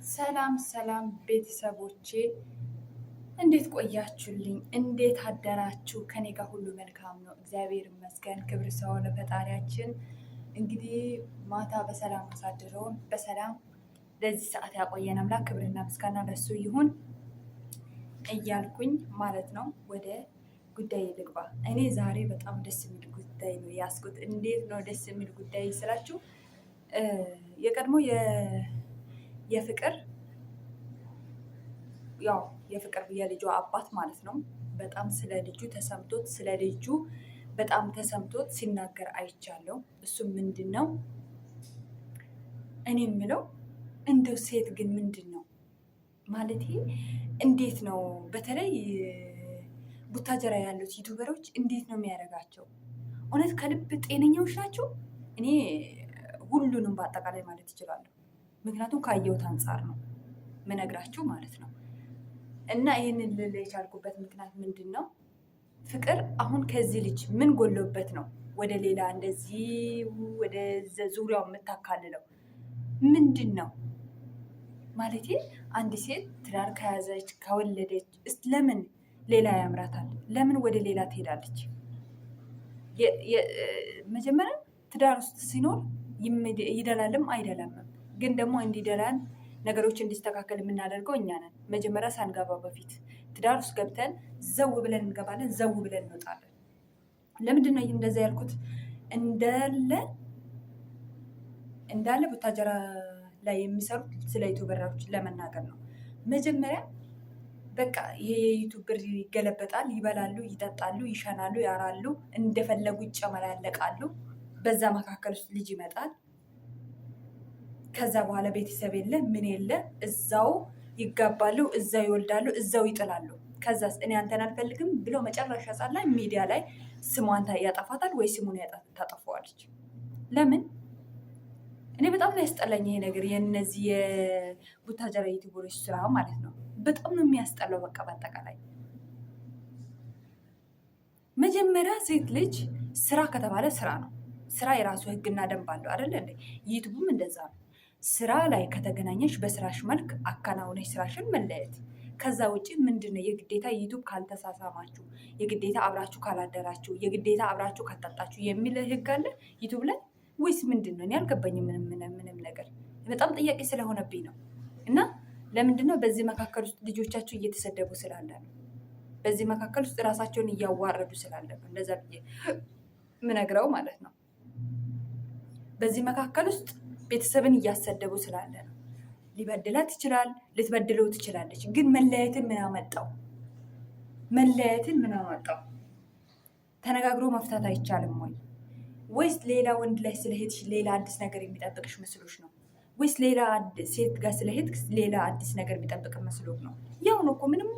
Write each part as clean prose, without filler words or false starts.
ሰላም ሰላም ቤተሰቦቼ እንዴት ቆያችሁልኝ? እንዴት አደራችሁ? ከኔ ጋር ሁሉ መልካም ነው፣ እግዚአብሔር ይመስገን። ክብር ሰው ለፈጣሪያችን። እንግዲህ ማታ በሰላም አሳድረውን በሰላም ለዚህ ሰዓት ያቆየን አምላክ ክብርና ምስጋና ለሱ ይሁን እያልኩኝ ማለት ነው ወደ ጉዳይ ልግባ። እኔ ዛሬ በጣም ደስ የሚል ጉዳይ ነው ያስኩት። እንዴት ነው ደስ የሚል ጉዳይ ስላችሁ የቀድሞ የፍቅር የፍቅር የልጇ አባት ማለት ነው በጣም ስለ ልጁ ተሰምቶት ሲናገር አይቻለሁ። እሱም ምንድን ነው እኔ የምለው እንደው ሴት ግን ምንድን ነው ማለት እንዴት ነው በተለይ ቡታጀራ ያሉት ዩቱበሮች እንዴት ነው የሚያደርጋቸው? እውነት ከልብ ጤነኛዎች ናቸው? እኔ ሁሉንም በአጠቃላይ ማለት ይችላለሁ። ምክንያቱም ካየሁት አንጻር ነው ምነግራችሁ ማለት ነው። እና ይህንን ልል የቻልኩበት ምክንያት ምንድን ነው? ፍቅር አሁን ከዚህ ልጅ ምን ጎሎበት ነው ወደ ሌላ እንደዚህ ወደ ዙሪያው የምታካልለው? ምንድን ነው ማለት አንድ ሴት ትዳር ከያዘች ከወለደች ለምን ሌላ ያምራታል? ለምን ወደ ሌላ ትሄዳለች? መጀመሪያ ትዳር ውስጥ ሲኖር ይደላልም አይደላምም። ግን ደግሞ እንዲደላን ነገሮች እንዲስተካከል የምናደርገው እኛ ነን። መጀመሪያ ሳንገባ በፊት ትዳር ውስጥ ገብተን ዘው ብለን እንገባለን፣ ዘው ብለን እንወጣለን። ለምንድን ነው እንደዛ ያልኩት? እንዳለ ቡታጀራ ላይ የሚሰሩት ስለ ዩቱበሮች ለመናገር ነው። መጀመሪያ በቃ ይሄ የዩቱብ ብር ይገለበጣል፣ ይበላሉ፣ ይጠጣሉ፣ ይሸናሉ፣ ያራሉ፣ እንደፈለጉ ይጨመላለቃሉ። በዛ መካከል ውስጥ ልጅ ይመጣል። ከዛ በኋላ ቤተሰብ የለ ምን የለ፣ እዛው ይጋባሉ፣ እዛው ይወልዳሉ፣ እዛው ይጥላሉ። ከዛ እኔ አንተን አልፈልግም ብሎ መጨረሻ ጻ ላይ ሚዲያ ላይ ስሟን ያጠፋታል ወይ ስሙን ታጠፈዋለች። ለምን? እኔ በጣም ነው ያስጠላኝ ይሄ ነገር፣ የነዚህ የቡታጀራ ዩቱበሮች ስራ ማለት ነው። በጣም ነው የሚያስጠላው። በቃ በአጠቃላይ መጀመሪያ ሴት ልጅ ስራ ከተባለ ስራ ነው። ስራ የራሱ ህግና ደንብ አለው አይደለ እንዴ? ዩቱብም እንደዛ ነው። ስራ ላይ ከተገናኘሽ በስራሽ መልክ አከናውነሽ ስራሽን መለየት። ከዛ ውጭ ምንድነው የግዴታ ዩቱብ ካልተሳሳማችሁ፣ የግዴታ አብራችሁ ካላደራችሁ፣ የግዴታ አብራችሁ ካልጠጣችሁ የሚል ህግ አለ ዩቱብ ላይ ወይስ ምንድን ነው? እኔ አልገባኝም ምንም ነገር። በጣም ጥያቄ ስለሆነብኝ ነው። እና ለምንድነው በዚህ መካከል ውስጥ ልጆቻችሁ እየተሰደቡ ስላለ ነው። በዚህ መካከል ውስጥ ራሳቸውን እያዋረዱ ስላለ ነው እንደዛ ብዬ ምነግረው ማለት ነው። በዚህ መካከል ውስጥ ቤተሰብን እያሰደቡ ስላለ ነው። ሊበድላት ይችላል፣ ልትበድለው ትችላለች። ግን መለያየትን ምን አመጣው? ተነጋግሮ መፍታት አይቻልም ወይ? ወይስ ሌላ ወንድ ላይ ስለሄድሽ ሌላ አዲስ ነገር የሚጠብቅሽ መስሎሽ ነው? ወይስ ሌላ ሴት ጋር ስለሄድክ ሌላ አዲስ ነገር የሚጠብቅ መስሎት ነው? ያው ነው እኮ፣ ምንም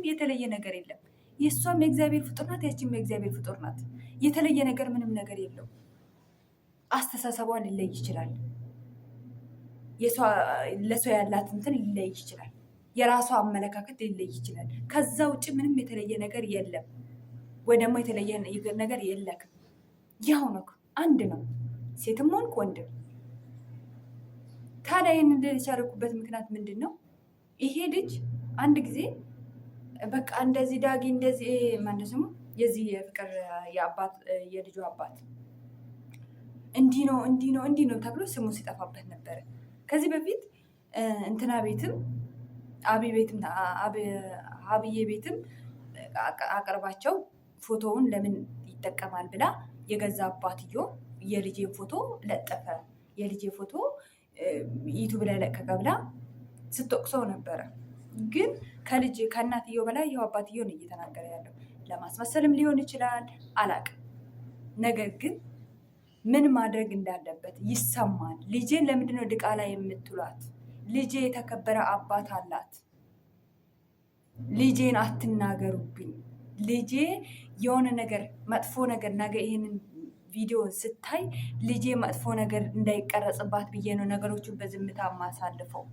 የተለየ ነገር የለም። የእሷም የእግዚአብሔር ፍጡር ናት፣ ያችም የእግዚአብሔር ፍጡር ናት። የተለየ ነገር ምንም ነገር የለው። አስተሳሰቧ ሊለይ ይችላል። ለሰው ያላት እንትን ሊለይ ይችላል። የራሷ አመለካከት ሊለይ ይችላል። ከዛ ውጭ ምንም የተለየ ነገር የለም፣ ወይ ደግሞ የተለየ ነገር የለክም። ያው ነው፣ አንድ ነው፣ ሴትም ሆንክ ወንድም። ታዲያ ይህን የቻልኩበት ምክንያት ምንድን ነው? ይሄ ልጅ አንድ ጊዜ በቃ እንደዚህ ዳጊ እንደዚህ ማነው ስሙ የዚህ የፍቅር የልጁ አባት እንዲህ ነው ተብሎ ስሙ ሲጠፋበት ነበረ። ከዚህ በፊት እንትና ቤትም አብዬ ቤትም አቅርባቸው ፎቶውን ለምን ይጠቀማል ብላ የገዛ አባትዮ የልጄን ፎቶ ለጠፈ፣ የልጄ ፎቶ ዩቱብ ላይ ለቀቀ ብላ ስትወቅሰው ነበረ። ግን ከእናትየው በላይ ይኸው አባትዮ ነው እየተናገረ ያለው። ለማስመሰልም ሊሆን ይችላል አላቅም። ነገር ግን ምን ማድረግ እንዳለበት ይሰማል። ልጄን ለምንድነው ድቃላ የምትሏት? ልጄ የተከበረ አባት አላት። ልጄን አትናገሩብኝ። ልጄ የሆነ ነገር መጥፎ ነገር ነገ ይሄንን ቪዲዮ ስታይ ልጄ መጥፎ ነገር እንዳይቀረጽባት ብዬ ነው ነገሮችን በዝምታ ማሳልፈው።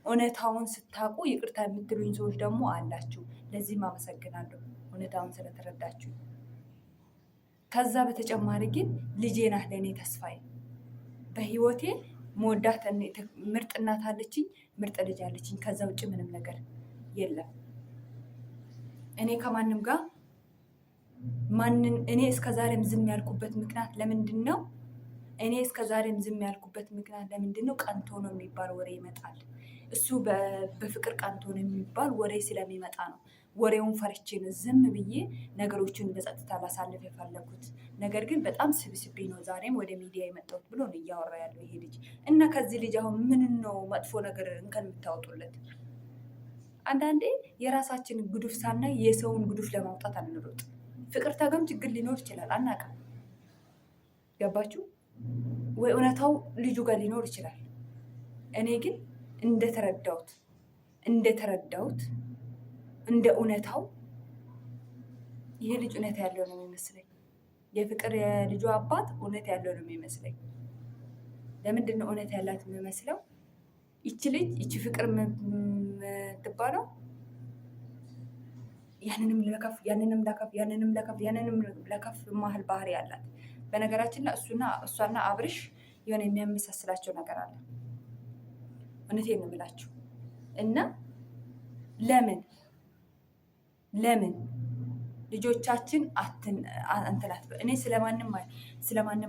እውነታውን ስታውቁ ይቅርታ የምትሉኝ ሰዎች ደግሞ አላችሁ። ለዚህም አመሰግናለሁ፣ እውነታውን ስለተረዳችሁ። ከዛ በተጨማሪ ግን ልጄ ናት ለእኔ ተስፋዬ። በህይወቴ መወዳት ምርጥ እናት አለችኝ፣ ምርጥ ልጅ አለችኝ። ከዛ ውጭ ምንም ነገር የለም። እኔ ከማንም ጋር እኔ እስከዛሬም ዝም ያልኩበት ምክንያት ለምንድን ነው? እኔ እስከዛሬም ዝም ያልኩበት ምክንያት ለምንድን ነው? ቀንቶ ነው የሚባል ወሬ ይመጣል። እሱ በፍቅር ቀንቶ ነው የሚባል ወሬ ስለሚመጣ ነው። ወሬውን ፈርቼ ነው ዝም ብዬ ነገሮችን በጸጥታ ላሳልፍ የፈለጉት። ነገር ግን በጣም ስብስቤ ነው ዛሬም ወደ ሚዲያ የመጣሁት ብሎ ነው እያወራ ያለው ይሄ ልጅ። እና ከዚህ ልጅ አሁን ምን ነው መጥፎ ነገር እንከን የምታወጡለት? አንዳንዴ የራሳችንን ጉዱፍ ሳናይ የሰውን ጉዱፍ ለማውጣት አንሮጥ። ፍቅር ተገም ችግር ሊኖር ይችላል፣ አናውቅም። ገባችሁ ወይ? እውነታው ልጁ ጋር ሊኖር ይችላል። እኔ ግን እንደተረዳሁት እንደ እውነታው ይሄ ልጅ እውነት ያለው ነው የሚመስለኝ። የፍቅር የልጁ አባት እውነት ያለው ነው የሚመስለኝ። ለምንድን ነው እውነት ያላት የሚመስለው? ይቺ ልጅ ይቺ ፍቅር የምትባለው ያንንም ለከፍ ማህል ባህሪ ያላት። በነገራችን ላይ እሷና አብርሽ የሆነ የሚያመሳስላቸው ነገር አለ። እውነቴን ነው የምላችሁ። እና ለምን ልጆቻችን እንትላት። እኔ ስለማንም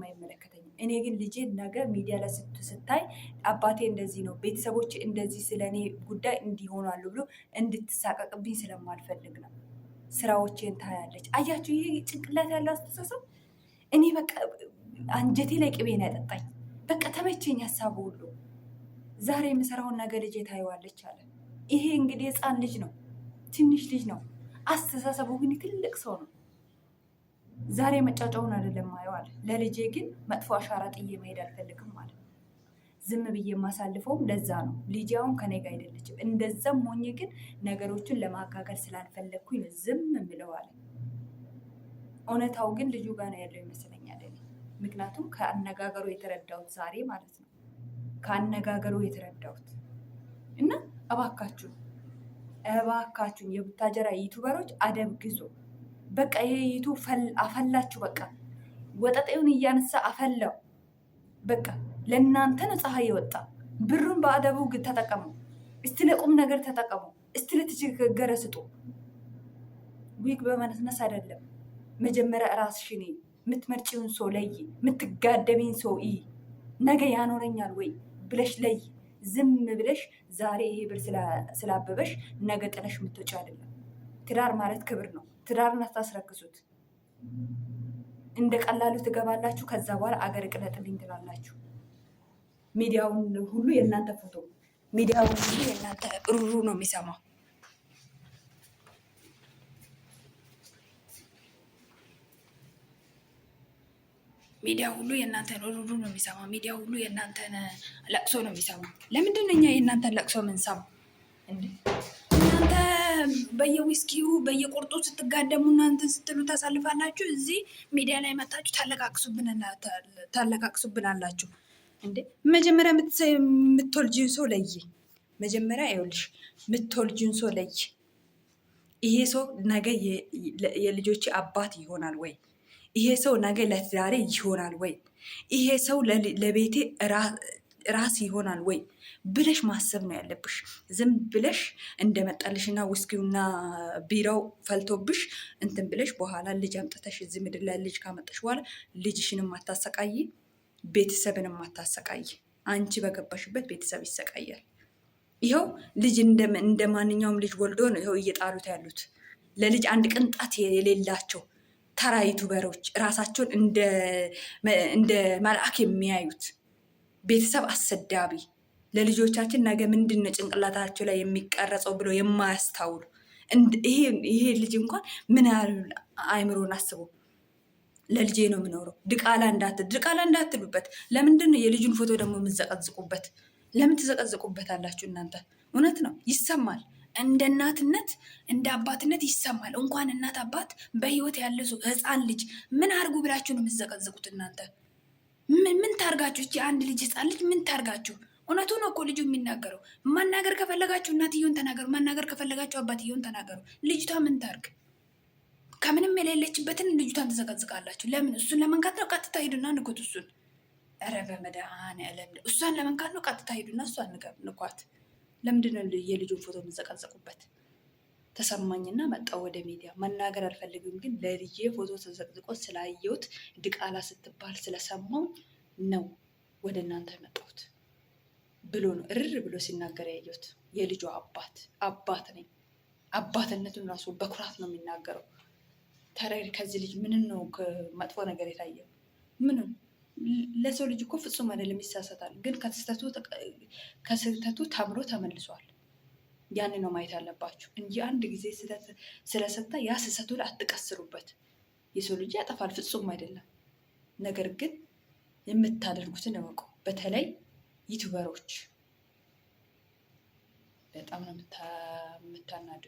አይመለከተኝም። እኔ ግን ልጄ ነገ ሚዲያ ላይ ስታይ አባቴ እንደዚህ ነው፣ ቤተሰቦች እንደዚህ ስለ እኔ ጉዳይ እንዲሆናሉ ብሎ እንድትሳቀቅብኝ ስለማልፈልግ ነው። ስራዎቼን ታያለች። አያችሁ፣ ይሄ ጭንቅላት ያለው አስተሳሰብ እኔ በቃ አንጀቴ ላይ ቅቤን ያጠጣኝ። በቃ ተመቸኝ ሀሳቡ ሁሉ። ዛሬ የምሰራውን ነገ ልጄ ታየዋለች አለ። ይሄ እንግዲህ ህፃን ልጅ ነው፣ ትንሽ ልጅ ነው። አስተሳሰቡ ግን ትልቅ ሰው ነው። ዛሬ መጫጫውን አይደለም ማየው አለ። ለልጄ ግን መጥፎ አሻራ ጥዬ መሄድ አልፈልግም አለ። ዝም ብዬ የማሳልፈውም ለዛ ነው። ልጄ አሁን ከኔ ጋር አይደለችም። እንደዛም ሆኜ ግን ነገሮችን ለማጋገል ስላልፈለግኩኝ ነው ዝም የምለው አለ። እውነታው ግን ልጁ ጋር ነው ያለው ይመስለኛል እኔ። ምክንያቱም ከአነጋገሩ የተረዳሁት ዛሬ ማለት ነው። ከአነጋገሩ የተረዳሁት እና እባካችሁን የቡታጀራ ዩቱበሮች አደብ ግዙ። በቃ ይሄ ዩቱብ አፈላችሁ። በቃ ወጠጤውን እያነሳ አፈላው። በቃ ለእናንተ ነው ፀሐይ የወጣ። ብሩን በአደቡ ተጠቀሙ። እስቲ ለቁም ነገር ተጠቀሙ። እስቲ ለተቸገረ ስጡ። ዊግ በመነስነስ አይደለም። መጀመሪያ ራስሽን የምትመርጪውን ሰው ለይ። የምትጋደሚን ሰው ነገ ያኖረኛል ወይ ብለሽ ለይ። ዝም ብለሽ ዛሬ ይሄ ብር ስላበበሽ ነገ ጥለሽ የምትወጪ አይደለም። ትዳር ማለት ክብር ነው። ትዳርን አታስረክሱት። እንደ ቀላሉ ትገባላችሁ። ከዛ በኋላ አገር ቅለጥልኝ ትላላችሁ። ሚዲያውን ሁሉ የእናንተ ፎቶ፣ ሚዲያውን ሁሉ የእናንተ ሩሩ ነው የሚሰማው። ሚዲያ ሁሉ የእናንተን ሩሩ ነው የሚሰማ። ሚዲያ ሁሉ የእናንተን ለቅሶ ነው የሚሰማ። ለምንድን ነው እኛ የእናንተን ለቅሶ የምንሰማ? እናንተ በየዊስኪው በየቁርጡ ስትጋደሙ እናንተን ስትሉ ታሳልፋላችሁ። እዚህ ሚዲያ ላይ መታችሁ ታለቃቅሱብናላችሁ። እንዴ መጀመሪያ የምትወልጂውን ሰው ለይ። መጀመሪያ ይኸውልሽ የምትወልጂውን ሰው ለይ። ይሄ ሰው ነገ የልጆች አባት ይሆናል ወይ? ይሄ ሰው ነገ ለትዳሬ ይሆናል ወይ? ይሄ ሰው ለቤቴ ራስ ይሆናል ወይ ብለሽ ማሰብ ነው ያለብሽ። ዝም ብለሽ እንደመጣልሽና ውስኪውና ቢራው ፈልቶብሽ እንትን ብለሽ በኋላ ልጅ አምጥተሽ እዚህ ምድር ላይ ልጅ ካመጣሽ በኋላ ልጅሽንም አታሰቃይ፣ ቤተሰብንም አታሰቃይ። አንቺ በገባሽበት ቤተሰብ ይሰቃያል። ይኸው ልጅ እንደ ማንኛውም ልጅ ወልዶ ነው ይኸው እየጣሉት ያሉት። ለልጅ አንድ ቅንጣት የሌላቸው ተራ ዩቱበሮች ራሳቸውን እንደ መልአክ የሚያዩት ቤተሰብ አሰዳቢ፣ ለልጆቻችን ነገ ምንድን ነው ጭንቅላታቸው ላይ የሚቀረጸው ብሎ የማያስታውሉ። ይሄ ልጅ እንኳን ምን ያህል አይምሮን አስቦ ለልጄ ነው የምኖረው ድቃላ እንዳትሉበት። ለምንድን ነው የልጁን ፎቶ ደግሞ የምዘቀዝቁበት? ለምን ትዘቀዝቁበት አላችሁ እናንተ? እውነት ነው ይሰማል። እንደ እናትነት እንደ አባትነት ይሰማል። እንኳን እናት አባት በህይወት ያለ ሰው ህፃን ልጅ ምን አርጉ ብላችሁ ነው የምትዘቀዝቁት እናንተ? ምን ታርጋችሁ? እቺ አንድ ልጅ ህፃን ልጅ ምን ታርጋችሁ? እውነቱ ነው እኮ ልጁ የሚናገረው። ማናገር ከፈለጋችሁ እናትየውን ተናገሩ፣ ማናገር ከፈለጋችሁ አባትየውን ተናገሩ። ልጅቷ ምን ታርግ? ከምንም የሌለችበትን ልጅቷን ትዘቀዝቃላችሁ። ለምን? እሱን ለመንካት ነው። ቀጥታ ሄዱና ንኩት እሱን። ኧረ በመድኃኒዓለም እሷን ለመንካት ነው። ቀጥታ ሄዱና እሷን ንኳት። ለምንድን ነው የልጁን ፎቶ የምዘቀዘቁበት? ተሰማኝና መጣው ወደ ሚዲያ። መናገር አልፈልግም፣ ግን ለልጄ ፎቶ ተዘቅዝቆ ስላየሁት ድቃላ ስትባል ስለሰማው ነው ወደ እናንተ የመጣሁት ብሎ ነው እርር ብሎ ሲናገር ያየሁት። የልጇ አባት ነኝ። አባትነቱን ራሱ በኩራት ነው የሚናገረው። ታዲያ ከዚህ ልጅ ምንም ነው መጥፎ ነገር የታየው? ምንም። ለሰው ልጅ እኮ ፍጹም አይደለም፣ ይሳሳታል። ግን ከስህተቱ ተምሮ ተመልሷል። ያን ነው ማየት ያለባችሁ እንጂ አንድ ጊዜ ስለሰታ ያ ስህተቱ ላይ አትቀስሩበት። የሰው ልጅ ያጠፋል፣ ፍጹም አይደለም። ነገር ግን የምታደርጉትን እወቁ። በተለይ ዩቱበሮች በጣም ነው የምታናድዱ።